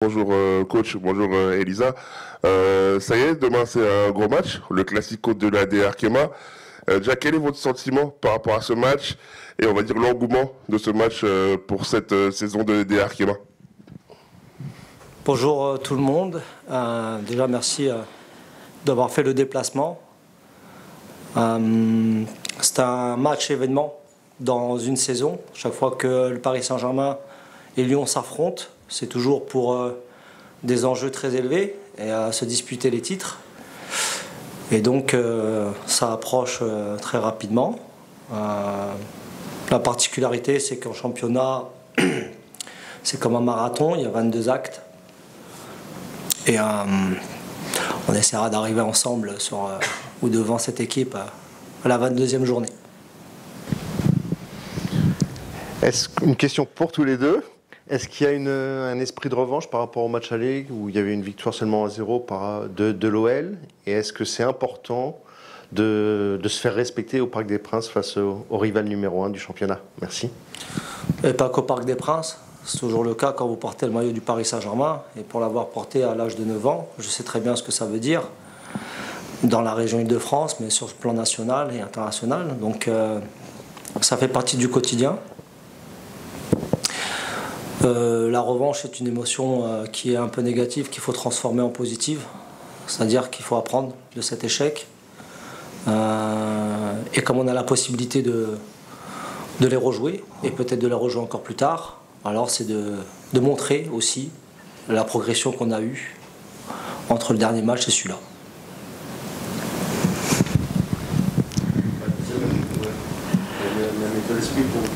Bonjour coach, bonjour Elisa. Ça y est, demain c'est un gros match, le Classico de la D Arkema. Déjà, quel est votre sentiment par rapport à ce match et on va dire l'engouement de ce match pour cette saison de D Arkema? Bonjour tout le monde. Déjà merci d'avoir fait le déplacement. C'est un match événement dans une saison. Chaque fois que le Paris Saint-Germain et Lyon s'affrontent, c'est toujours pour des enjeux très élevés et à se disputer les titres. Et donc ça approche très rapidement. La particularité, c'est qu'en championnat, c'est comme un marathon, il y a 22 actes. Et on essaiera d'arriver ensemble sur, ou devant cette équipe à la 22e journée. Une question pour tous les deux. Est-ce qu'il y a un esprit de revanche par rapport au match aller où il y avait une victoire seulement à 0 de l'OL? Et est-ce que c'est important de se faire respecter au Parc des Princes face au rival numéro 1 du championnat? Merci. Et pas qu'au Parc des Princes. C'est toujours le cas quand vous portez le maillot du Paris Saint-Germain. Et pour l'avoir porté à l'âge de 9 ans, je sais très bien ce que ça veut dire dans la région Île-de-France, mais sur le plan national et international. Donc ça fait partie du quotidien. La revanche est une émotion qui est un peu négative, qu'il faut transformer en positive. C'est-à-dire qu'il faut apprendre de cet échec. Et comme on a la possibilité de les rejouer, et peut-être de les rejouer encore plus tard, alors c'est de montrer aussi la progression qu'on a eue entre le dernier match et celui-là.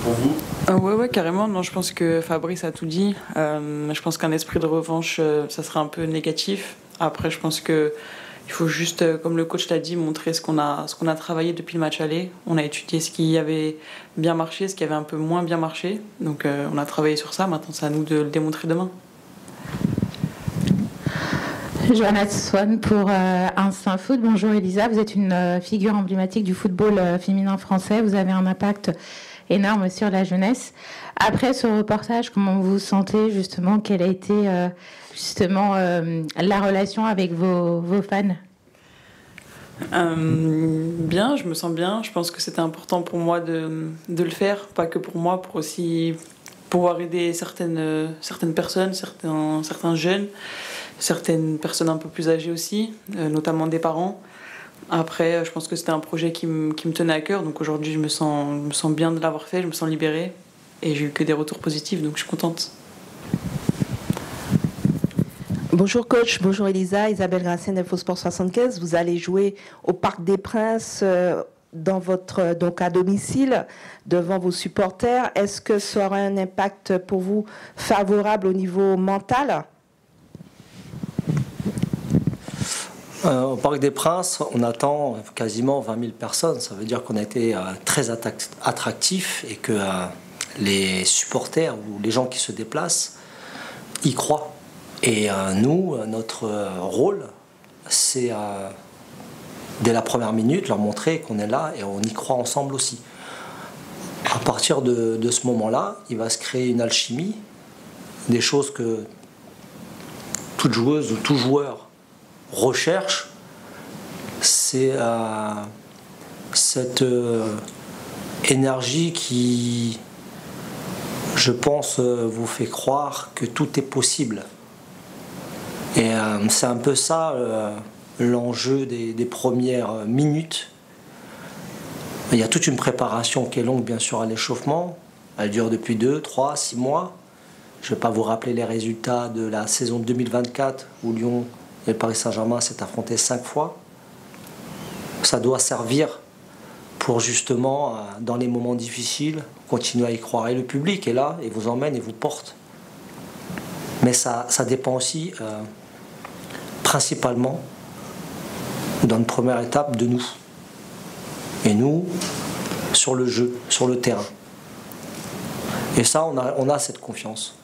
Pour vous? Ouais, carrément. Non, je pense que Fabrice a tout dit. Je pense qu'un esprit de revanche, ça serait un peu négatif. Après, je pense que il faut juste, comme le coach l'a dit, montrer ce qu'on a travaillé depuis le match aller. On a étudié ce qui avait bien marché, ce qui avait un peu moins bien marché. Donc, on a travaillé sur ça. Maintenant, c'est à nous de le démontrer demain. Johanna Swan pour Instinct Foot. Bonjour Elisa, vous êtes une figure emblématique du football féminin français. Vous avez un impact énorme sur la jeunesse. Après ce reportage, comment vous vous sentez justement? Quelle a été la relation avec vos fans? Bien, je me sens bien. Je pense que c'était important pour moi de le faire, pas que pour moi, pour aussi pouvoir aider certaines personnes, certains jeunes, certaines personnes un peu plus âgées aussi, notamment des parents. Après, je pense que c'était un projet qui me tenait à cœur, donc aujourd'hui je me sens bien de l'avoir fait, je me sens libérée et j'ai eu que des retours positifs, donc je suis contente. Bonjour coach, bonjour Elisa, Isabelle Gracien d'Infosport 75. Vous allez jouer au Parc des Princes donc à domicile devant vos supporters. Est-ce que ça aura un impact pour vous favorable au niveau mental? Au Parc des Princes, on attend quasiment 20 000 personnes. Ça veut dire qu'on a été très attractif et que les supporters ou les gens qui se déplacent y croient. Et nous, notre rôle, c'est dès la première minute leur montrer qu'on est là et on y croit ensemble aussi. À partir de ce moment-là, il va se créer une alchimie, des choses que toute joueuse ou tout joueur recherche, c'est cette énergie qui, je pense, vous fait croire que tout est possible. Et c'est un peu ça l'enjeu des premières minutes. Il y a toute une préparation qui est longue, bien sûr, à l'échauffement. Elle dure depuis 2, 3, 6 mois. Je ne vais pas vous rappeler les résultats de la saison 2024 où Lyon et le Paris Saint-Germain s'est affronté 5 fois. Ça doit servir pour justement, dans les moments difficiles, continuer à y croire. Et le public est là et vous emmène et vous porte. Mais ça dépend aussi principalement, dans une première étape, de nous. Et nous, sur le jeu, sur le terrain. Et ça, on a cette confiance.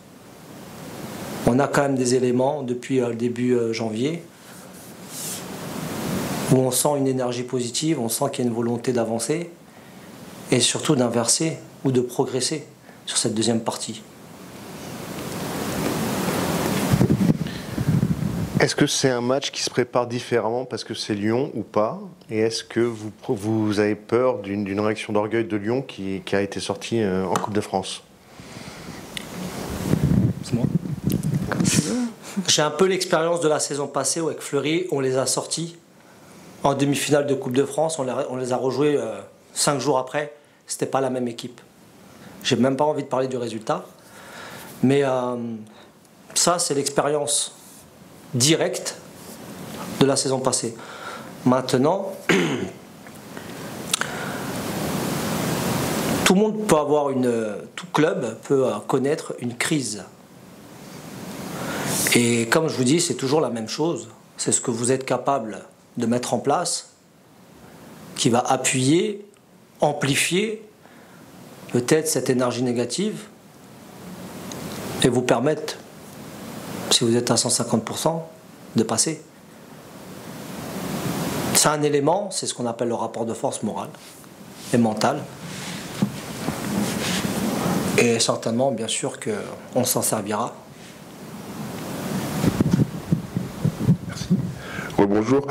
On a quand même des éléments depuis le début janvier où on sent une énergie positive, on sent qu'il y a une volonté d'avancer et surtout d'inverser ou de progresser sur cette deuxième partie. Est-ce que c'est un match qui se prépare différemment parce que c'est Lyon ou pas? Et est-ce que vous avez peur d'une réaction d'orgueil de Lyon qui a été sortie en Coupe de France? C'est moi. Comme tu veux. J'ai un peu l'expérience de la saison passée où avec Fleury, on les a sortis en demi-finale de Coupe de France. On les a rejoués 5 jours après. C'était pas la même équipe. J'ai même pas envie de parler du résultat. Mais ça, c'est l'expérience directe de la saison passée. Maintenant, tout le monde peut avoir tout club peut connaître une crise. Et comme je vous dis, c'est toujours la même chose. C'est ce que vous êtes capable de mettre en place qui va appuyer, amplifier peut-être cette énergie négative et vous permettre, si vous êtes à 150%, de passer. C'est un élément, c'est ce qu'on appelle le rapport de force morale et mental. Et certainement, bien sûr, qu'on s'en servira. Merci. Bonjour.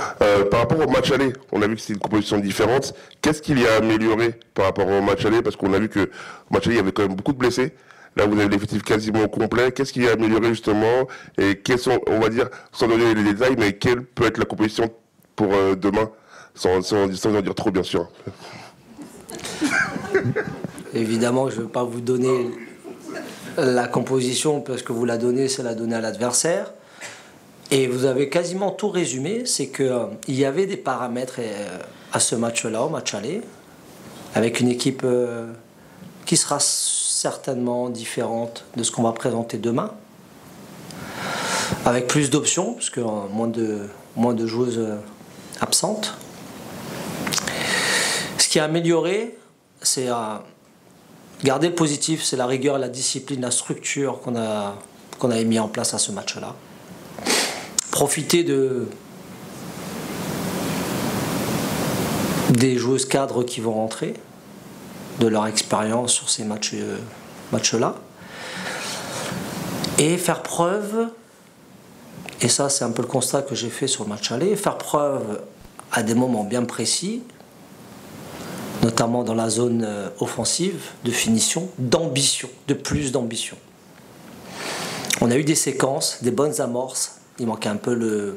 Par rapport au match aller, on a vu que c'était une composition différente. Qu'est-ce qu'il y a amélioré par rapport au match aller? Parce qu'on a vu qu'au match aller, il y avait quand même beaucoup de blessés. Là, vous avez l'effectif quasiment complet. Qu'est-ce qui a amélioré justement? Et quels sont, on va dire, sans donner les détails, mais quelle peut être la composition pour demain, sans en dire trop, bien sûr. Évidemment, je ne veux pas vous donner la composition parce que vous la donnez, c'est la donner à l'adversaire. Et vous avez quasiment tout résumé, c'est qu'il y avait des paramètres à ce match-là, au match aller, avec une équipe qui sera certainement différente de ce qu'on va présenter demain, avec plus d'options, parce que moins de joueuses absentes. Ce qui a amélioré, c'est garder le positif, c'est la rigueur, la discipline, la structure qu'on avait mis en place à ce match-là. Profiter des joueuses cadres qui vont rentrer, de leur expérience sur ces matchs-là, et faire preuve, et ça c'est un peu le constat que j'ai fait sur le match aller, faire preuve à des moments bien précis, notamment dans la zone offensive, de finition, d'ambition, de plus d'ambition. On a eu des séquences, des bonnes amorces, il manquait un peu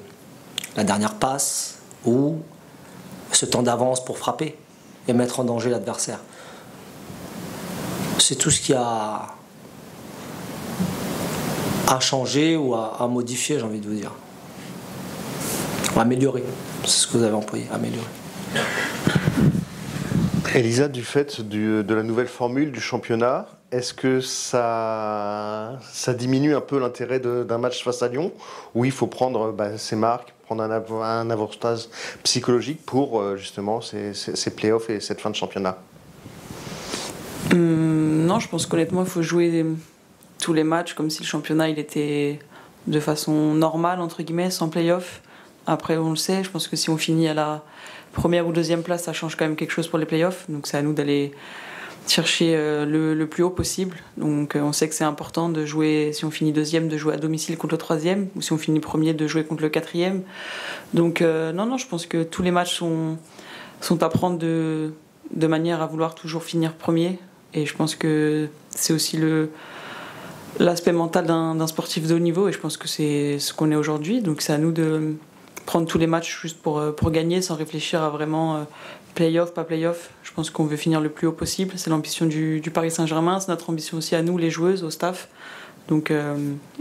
la dernière passe ou ce temps d'avance pour frapper et mettre en danger l'adversaire. C'est tout ce qui a changé ou à modifier, j'ai envie de vous dire. Ou améliorer, c'est ce que vous avez employé, améliorer. Elisa, du fait de la nouvelle formule du championnat, est-ce que ça diminue un peu l'intérêt d'un match face à Lyon, où il faut prendre ses marques, prendre un avantage psychologique pour justement ces playoffs et cette fin de championnat? Non, je pense qu'honnêtement, il faut jouer tous les matchs comme si le championnat il était de façon normale, entre guillemets, sans playoff. Après, on le sait, je pense que si on finit à la première ou deuxième place, ça change quand même quelque chose pour les playoffs. Donc c'est à nous d'aller chercher le plus haut possible. Donc on sait que c'est important de jouer, si on finit deuxième, de jouer à domicile contre le troisième, ou si on finit premier, de jouer contre le quatrième. Donc non, je pense que tous les matchs sont à prendre de manière à vouloir toujours finir premier. Et je pense que c'est aussi l'aspect mental d'un sportif de haut niveau, et je pense que c'est ce qu'on est aujourd'hui. Donc c'est à nous de prendre tous les matchs juste pour gagner, sans réfléchir à vraiment play-off, pas play-off. Je pense qu'on veut finir le plus haut possible. C'est l'ambition du Paris Saint-Germain, c'est notre ambition aussi à nous, les joueuses, au staff. Donc un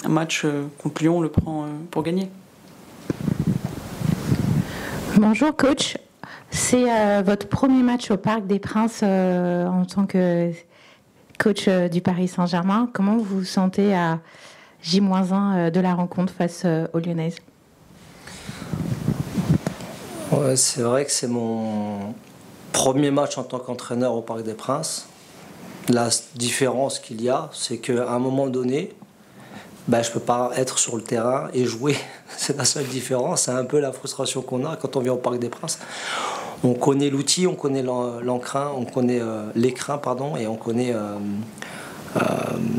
match contre Lyon, on le prend pour gagner. Bonjour coach, c'est votre premier match au Parc des Princes en tant que coach du Paris Saint-Germain. Comment vous vous sentez à J-1 de la rencontre face aux Lyonnaises? Ouais, c'est vrai que c'est mon premier match en tant qu'entraîneur au Parc des Princes. La différence qu'il y a, c'est qu'à un moment donné, je ne peux pas être sur le terrain et jouer. C'est la seule différence. C'est un peu la frustration qu'on a quand on vient au Parc des Princes. On connaît l'outil, on connaît l'écrin, et on connaît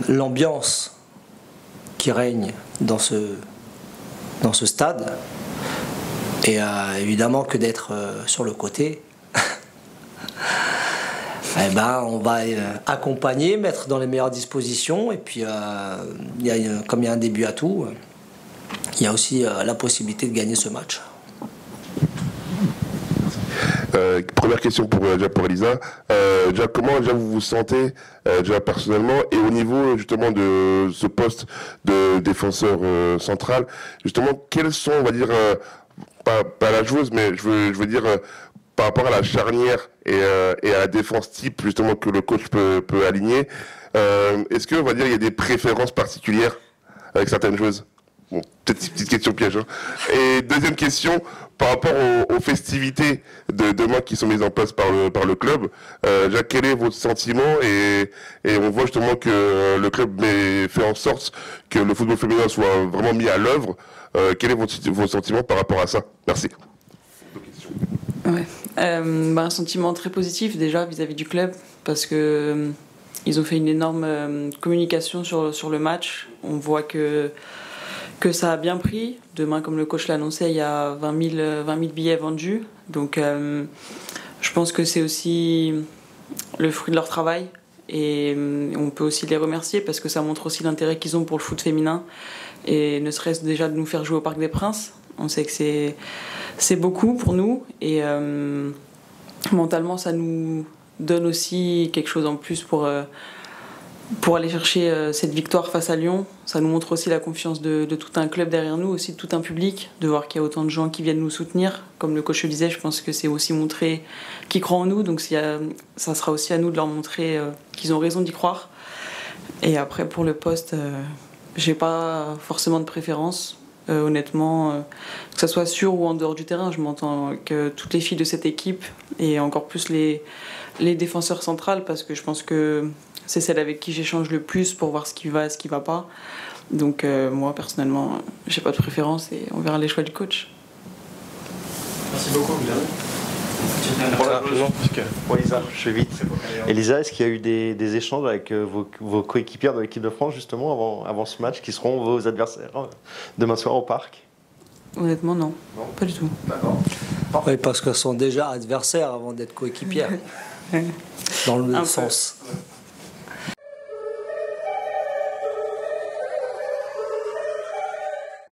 l'ambiance qui règne dans dans ce stade. Et évidemment que d'être sur le côté, on va accompagner, mettre dans les meilleures dispositions. Et puis, comme il y a un début à tout, il y a aussi la possibilité de gagner ce match. Première question pour Elisa. Comment vous vous sentez personnellement et au niveau justement de ce poste de défenseur central, justement, quels sont, on va dire, pas la joueuse, mais je veux dire par rapport à la charnière et à la défense type justement que le coach peut aligner, est-ce que, on va dire, il y a des préférences particulières avec certaines joueuses? Bon, petite question piège. Hein. Et deuxième question, par rapport aux festivités de demain qui sont mises en place par le club, Jacques, quel est votre sentiment et on voit justement que le club fait en sorte que le football féminin soit vraiment mis à l'œuvre. Quel est votre sentiment par rapport à ça? Merci. Ouais. Un sentiment très positif déjà vis-à-vis du club parce que ils ont fait une énorme communication sur le match. On voit que ça a bien pris. Demain, comme le coach l'annonçait, il y a 20 000 billets vendus. Donc je pense que c'est aussi le fruit de leur travail. Et on peut aussi les remercier parce que ça montre aussi l'intérêt qu'ils ont pour le foot féminin. Et ne serait-ce déjà de nous faire jouer au Parc des Princes. On sait que c'est beaucoup pour nous. Et mentalement, ça nous donne aussi quelque chose en plus pour aller chercher cette victoire face à Lyon. Ça nous montre aussi la confiance de tout un club derrière nous, aussi de tout un public, de voir qu'il y a autant de gens qui viennent nous soutenir. Comme le coach le disait, je pense que c'est aussi montrer qu'ils croient en nous, donc ça sera aussi à nous de leur montrer qu'ils ont raison d'y croire. Et après, pour le poste, j'ai pas forcément de préférence. Honnêtement, que ça soit sur ou en dehors du terrain, je m'entends avec toutes les filles de cette équipe et encore plus les défenseurs centrales parce que je pense que c'est celle avec qui j'échange le plus pour voir ce qui va et ce qui va pas. Donc moi personnellement, j'ai pas de préférence et on verra les choix du coach. Merci beaucoup, Elisa, je vais vite. Elisa, est-ce qu'il y a eu des échanges avec vos coéquipières de l'équipe de France justement avant ce match qui seront vos adversaires demain soir au parc? Honnêtement, non. Pas du tout. D'accord. Oui, parce qu'elles sont déjà adversaires avant d'être coéquipières. Dans le même sens.